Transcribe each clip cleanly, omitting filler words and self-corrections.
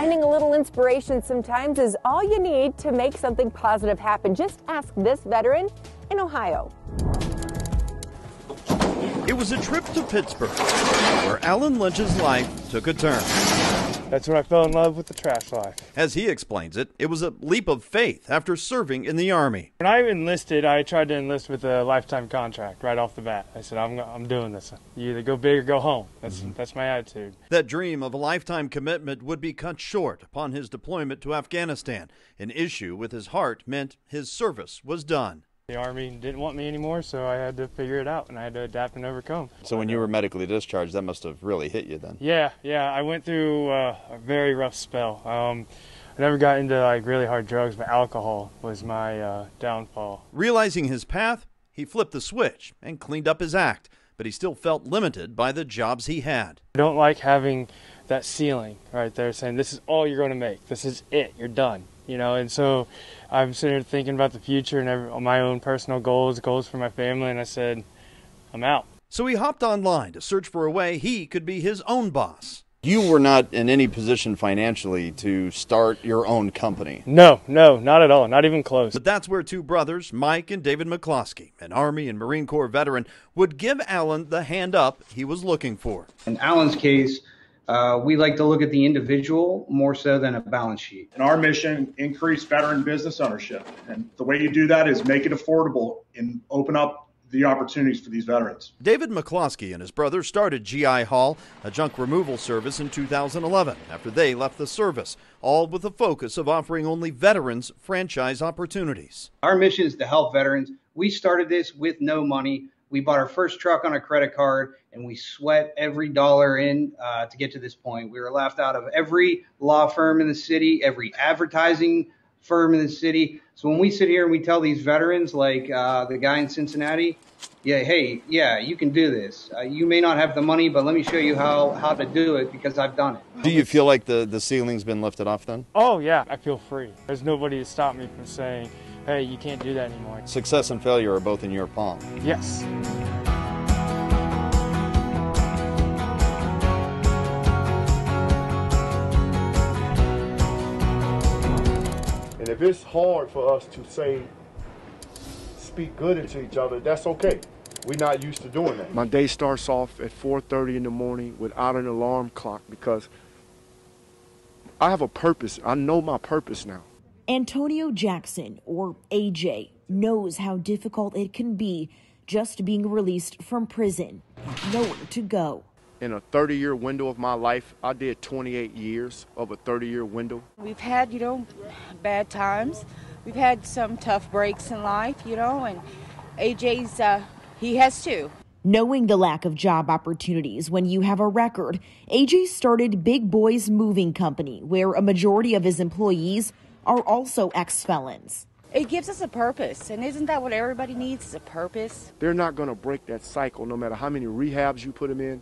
Finding a little inspiration sometimes is all you need to make something positive happen. Just ask this veteran in Ohio. It was a trip to Pittsburgh where Alan Lynch's life took a turn. That's when I fell in love with the trash life. As he explains it, it was a leap of faith after serving in the Army. When I enlisted, I tried to enlist with a lifetime contract right off the bat. I said, I'm doing this. You either go big or go home. That's my attitude. That dream of a lifetime commitment would be cut short upon his deployment to Afghanistan. An issue with his heart meant his service was done. The Army didn't want me anymore, so I had to figure it out, and I had to adapt and overcome. So when you were medically discharged, that must have really hit you then. Yeah, I went through a very rough spell. I never got into really hard drugs, but alcohol was my downfall. Realizing his path, he flipped the switch and cleaned up his act, but he still felt limited by the jobs he had. I don't like having that ceiling right there saying, this is all you're going to make. This is it. You're done. And so I'm sitting here thinking about the future and my own personal goals for my family, and I said, I'm out. So he hopped online to search for a way he could be his own boss. You were not in any position financially to start your own company. No, not at all, not even close. But that's where two brothers, Mike and David McCloskey, an Army and Marine Corps veteran, would give Alan the hand up he was looking for. In Alan's case, we like to look at the individual more so than a balance sheet. And our mission, increase veteran business ownership. And the way you do that is make it affordable and open up the opportunities for these veterans. David McCloskey and his brother started GI Haul, a junk removal service, in 2011 after they left the service, all with the focus of offering only veterans franchise opportunities. Our mission is to help veterans. We started this with no money. We bought our first truck on a credit card, and we sweat every dollar in to get to this point. We were laughed out of every law firm in the city, every advertising firm in the city. So when we sit here and we tell these veterans, like the guy in Cincinnati, you can do this. You may not have the money, but let me show you how to do it because I've done it. Do you feel like the ceiling's been lifted off then? Oh, yeah, I feel free. There's nobody to stop me from saying, hey, you can't do that anymore. Success and failure are both in your palm. Yes. And if it's hard for us to speak good into each other, that's okay. We're not used to doing that. My day starts off at 4:30 in the morning without an alarm clock because I have a purpose. I know my purpose now. Antonio Jackson, or AJ, knows how difficult it can be just being released from prison, nowhere to go. In a 30-year window of my life, I did 28 years of a 30-year window. We've had, bad times. We've had some tough breaks in life, and AJ's, he has too. Knowing the lack of job opportunities when you have a record, AJ started Big Boys Moving Company, where a majority of his employees are also ex-felons. It gives us a purpose, and isn't that what everybody needs, is a purpose? They're not going to break that cycle no matter how many rehabs you put them in,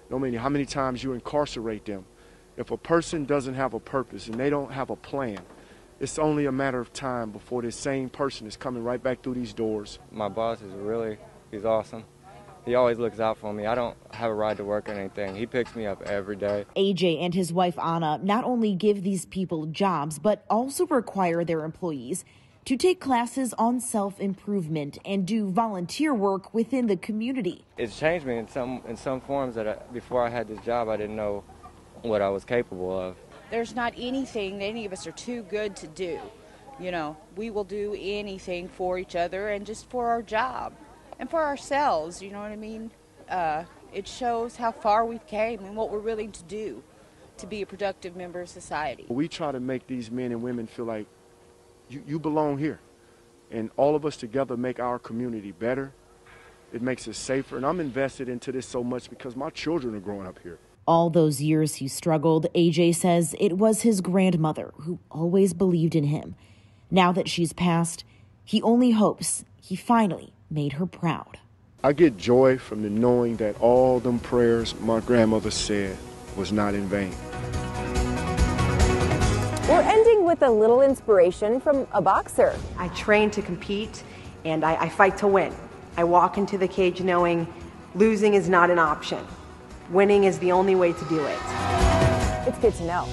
no matter how many times you incarcerate them. If a person doesn't have a purpose and they don't have a plan, it's only a matter of time before this same person is coming right back through these doors. My boss he's awesome. He always looks out for me. I don't have a ride to work or anything. He picks me up every day. AJ and his wife Anna not only give these people jobs, but also require their employees to take classes on self-improvement and do volunteer work within the community. It's changed me in some forms that before I had this job, I didn't know what I was capable of. There's not anything that any of us are too good to do. We will do anything for each other and just for our job and for ourselves, you know what I mean? It shows how far we've came and what we're willing to do to be a productive member of society. We try to make these men and women feel like you belong here, and all of us together make our community better. It makes us safer, and I'm invested into this so much because my children are growing up here. All those years he struggled, AJ says it was his grandmother who always believed in him. Now that she's passed, he only hopes he finally made her proud. I get joy from the knowing that all them prayers my grandmother said was not in vain. We're ending with a little inspiration from a boxer. I train to compete, and I fight to win. I walk into the cage knowing losing is not an option. Winning is the only way to do it. It's good to know.